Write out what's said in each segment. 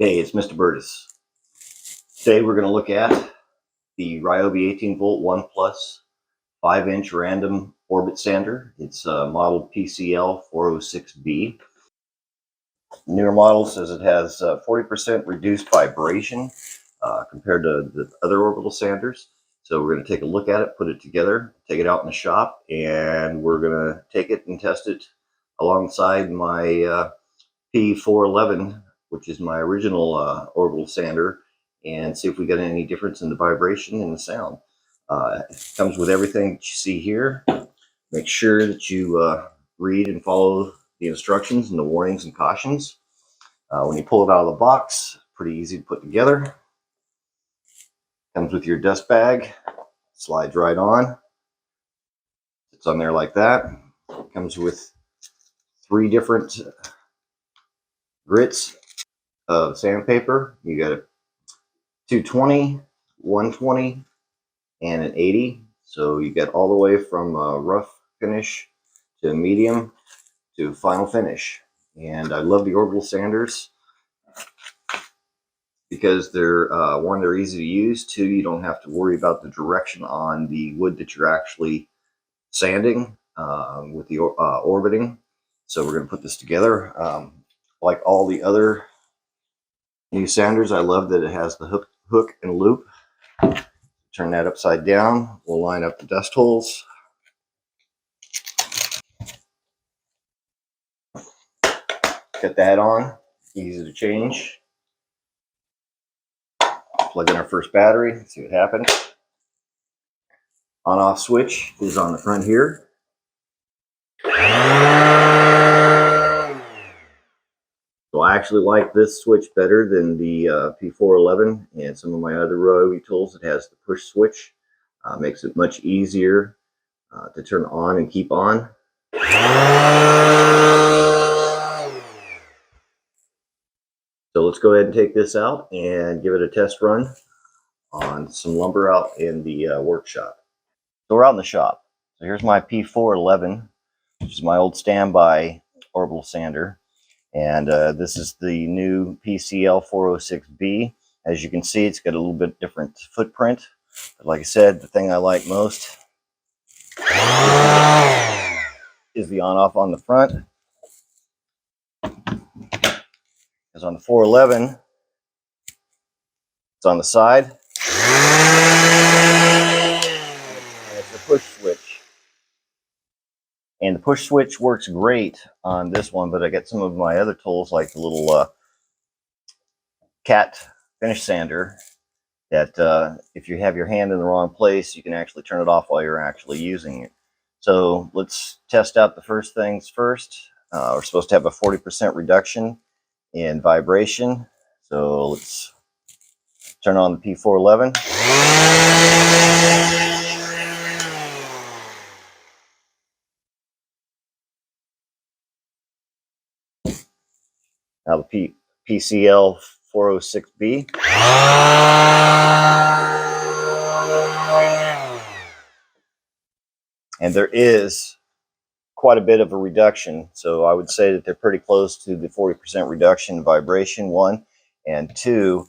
Hey, it's Mr. Berdis. Today we're going to look at the Ryobi 18-volt 1 Plus 5-inch random orbit sander. It's model PCL406B. Newer model says it has 40% reduced vibration compared to the other orbital sanders. So we're going to take a look at it, put it together, take it out in the shop, and we're going to take it and test it alongside my P411, which is my original orbital sander, and see if we get any difference in the vibration and the sound. It comes with everything that you see here. Make sure that you read and follow the instructions and the warnings and cautions. When you pull it out of the box, pretty easy to put together. Comes with your dust bag, slides right on. It's on there like that. It comes with 3 different grits of sandpaper. You got a 220, 120, and an 80. So you get all the way from rough finish to medium to final finish. And I love the orbital sanders because they're one, they're easy to use. 2, you don't have to worry about the direction on the wood that you're actually sanding with the orbiting. So we're going to put this together. Like all the other new sanders, I love that it has the hook and loop. Turn that upside down. We'll line up the dust holes. Get that on. Easy to change. Plug in our first battery. See what happens. On-off switch is on the front here. So I actually like this switch better than the P411 and some of my other Ryobi tools. It has the push switch. Makes it much easier to turn on and keep on. So let's go ahead and take this out and give it a test run on some lumber out in the workshop. So we're out in the shop. So here's my P411, which is my old standby orbital sander. And this is the new PCL406B. As you can see, it's got a little bit different footprint. But like I said, the thing I like most is the on-off on the front. Because on the 411, it's on the side. And it's a push switch. And the push switch works great on this one, but I got some of my other tools, like the little cat finish sander, that if you have your hand in the wrong place, you can actually turn it off while you're actually using it. So let's test out the first things first. We're supposed to have a 40% reduction in vibration. So let's turn on the P411. Now the PCL406B. And there is quite a bit of a reduction. So I would say that they're pretty close to the 40% reduction in vibration, 1. And 2,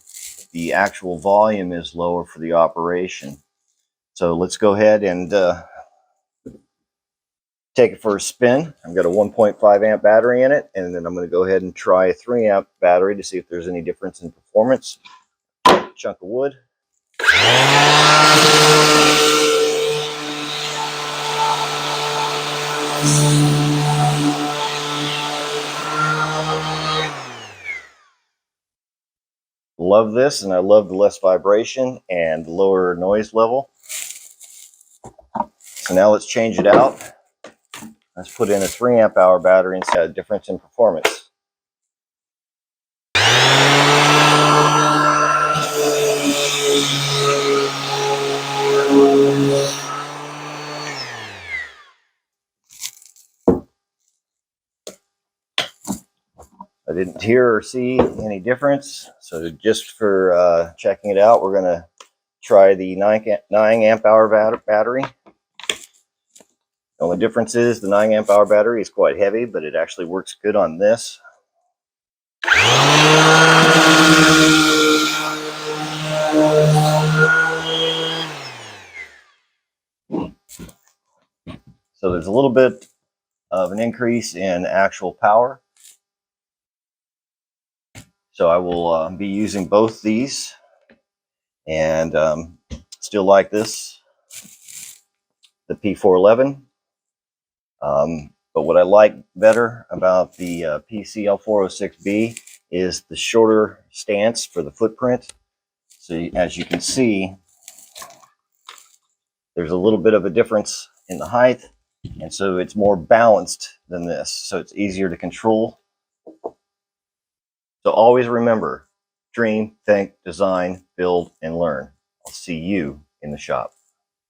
the actual volume is lower for the operation. So let's go ahead and take it for a spin. I've got a 1.5 amp battery in it, and then I'm going to go ahead and try a 3 amp battery to see if there's any difference in performance. Chunk of wood. Love this, and I love the less vibration and lower noise level. So now let's change it out. Let's put in a 3 amp hour battery and see a difference in performance. I didn't hear or see any difference, so just for checking it out, we're going to try the 9 amp hour battery. The only difference is the 9 amp hour battery is quite heavy, but it actually works good on this. So there's a little bit of an increase in actual power. So I will be using both these, and still like this, the P411. But what I like better about the PCL406B is the shorter stance for the footprint. So as you can see, there's a little bit of a difference in the height, and so it's more balanced than this, so it's easier to control. So always remember, dream, think, design, build, and learn. I'll see you in the shop.